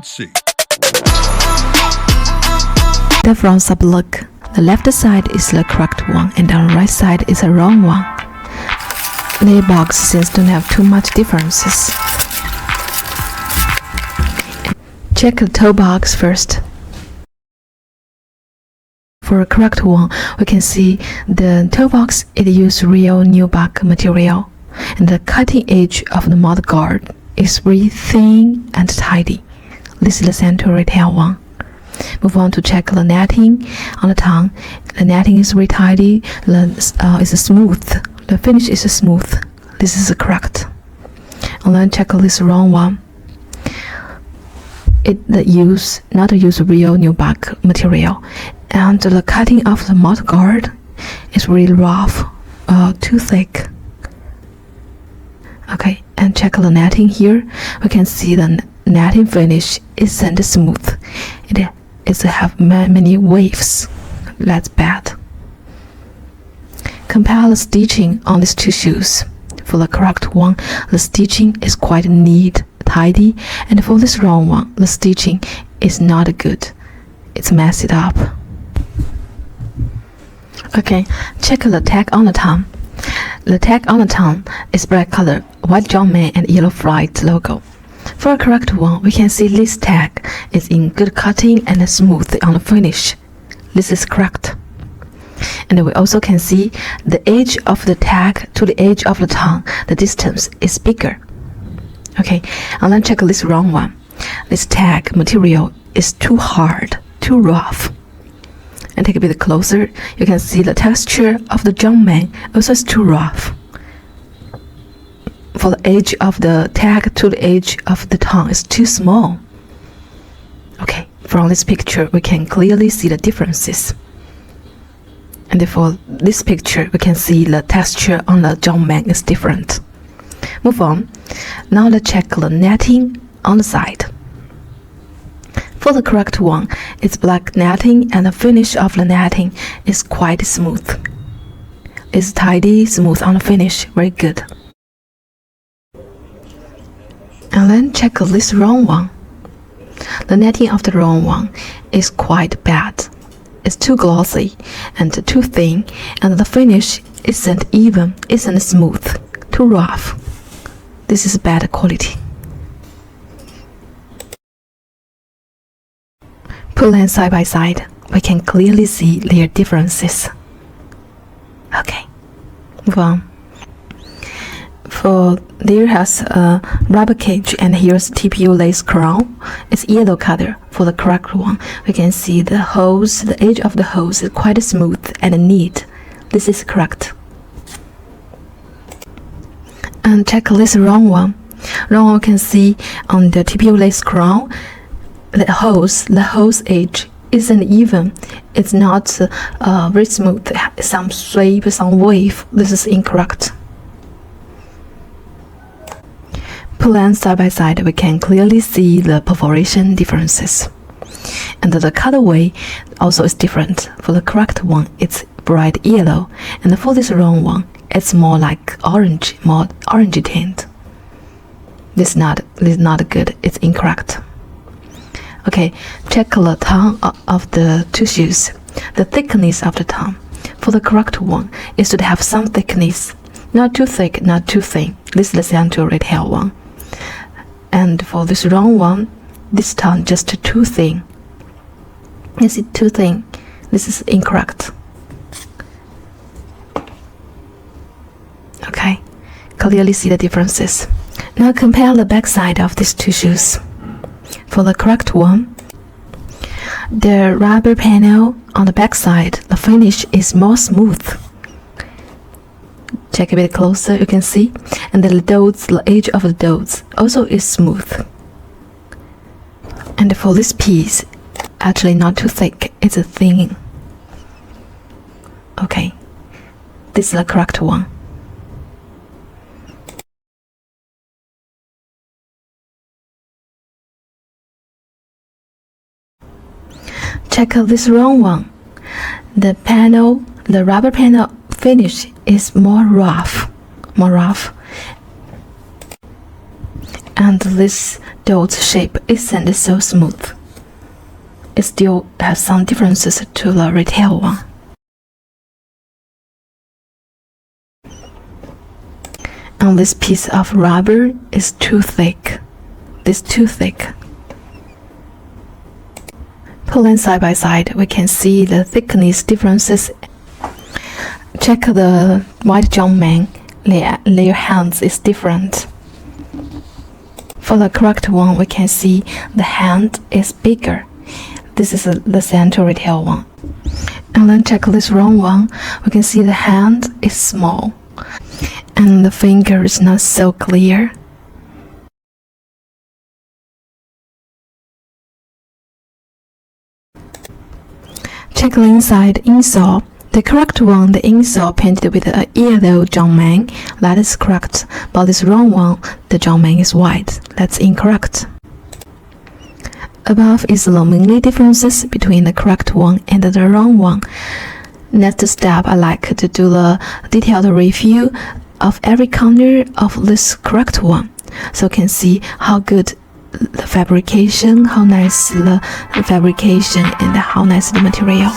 Let's see. The front sub look. The left side is the correct one and on the right side is the wrong one. The box seems to have too much differences. Check the toe box first. For a correct one, we can see the toe box it uses real nubuck material, and the cutting edge of the mouth guard is very thin and tidy. This is the center retail one. Move on to check the netting on the tongue. The netting is very tidy. It's smooth. The finish is smooth. This is correct. And then check this wrong one. It not use real nubuck material, and the cutting of the mouth guard is really rough, too thick. Okay, and check the netting here. We can see the netting finish isn't smooth. It have many waves. That's bad. Compare the stitching on these two shoes. For the correct one, the stitching is quite neat, tidy, and for this wrong one, the stitching is not good. It's messed up. Okay, check the tag on the tongue. The tag on the tongue is black color, white Jumpman and yellow flight logo. For a correct one, we can see this tag is in good cutting and smooth on the finish. This is correct. And we also can see the edge of the tag to the edge of the tongue, the distance is bigger. Okay, and then check this wrong one. This tag material is too hard, too rough. And take a bit closer, you can see the texture of the Jumpman also is too rough. For the edge of the tag to the edge of the tongue is too small. Okay, from this picture we can clearly see the differences. And for this picture we can see the texture on the Jumpman is different. Move on. Now let's check the netting on the side. For the correct one, it's black netting and the finish of the netting is quite smooth. It's tidy, smooth on the finish, very good. And then check this wrong one. The netting of the wrong one is quite bad. It's too glossy and too thin, and the finish isn't even, isn't smooth, too rough. This is bad quality. Put them side by side, we can clearly see their differences. Okay, move on. For there has a rubber cage and here's TPU lace crown. It's yellow color. For the correct one, we can see the hose, the edge of the hose is quite smooth and neat. This is correct. And check this wrong one. Wrong one we can see on the TPU lace crown, the hose edge isn't even. It's not very smooth. Some sweep, some wave. This is incorrect. Put them side by side, we can clearly see the perforation differences. And the colorway also is different. For the correct one, it's bright yellow, and for this wrong one, it's more like orange, more orangey tint. This is not good. It's incorrect. Okay, check the tongue of the two shoes. The thickness of the tongue. For the correct one, it should have some thickness. Not too thick, not too thin. This is the center retail one. And for this wrong one, this tongue just too thin. Is it too thin? This is incorrect. Okay, clearly see the differences. Now compare the back side of these two shoes. For the correct one, the rubber panel on the back side, the finish is more smooth. Check a bit closer, you can see, and the edge of the dots also is smooth. And for this piece, actually not too thick, it's a thin. Okay, this is the correct one. Check out this wrong one. The rubber panel finish is more rough. And this though its shape isn't so smooth. It still has some differences to the retail one. And this piece of rubber is too thick. This too thick. Put them side by side, we can see the thickness differences. Check the white jumpman. Their hands is different. For the correct one, we can see the hand is bigger. This is the center retail one. And then check this wrong one, we can see the hand is small. And the finger is not so clear. Check the inside insole. The correct one, the insole painted with a yellow jumpman. That is correct. But this wrong one, the jumpman is white. That's incorrect. Above is the mainly differences between the correct one and the wrong one. Next step, I like to do the detailed review of every corner of this correct one, so you can see how good the fabrication, how nice the fabrication, and how nice the material.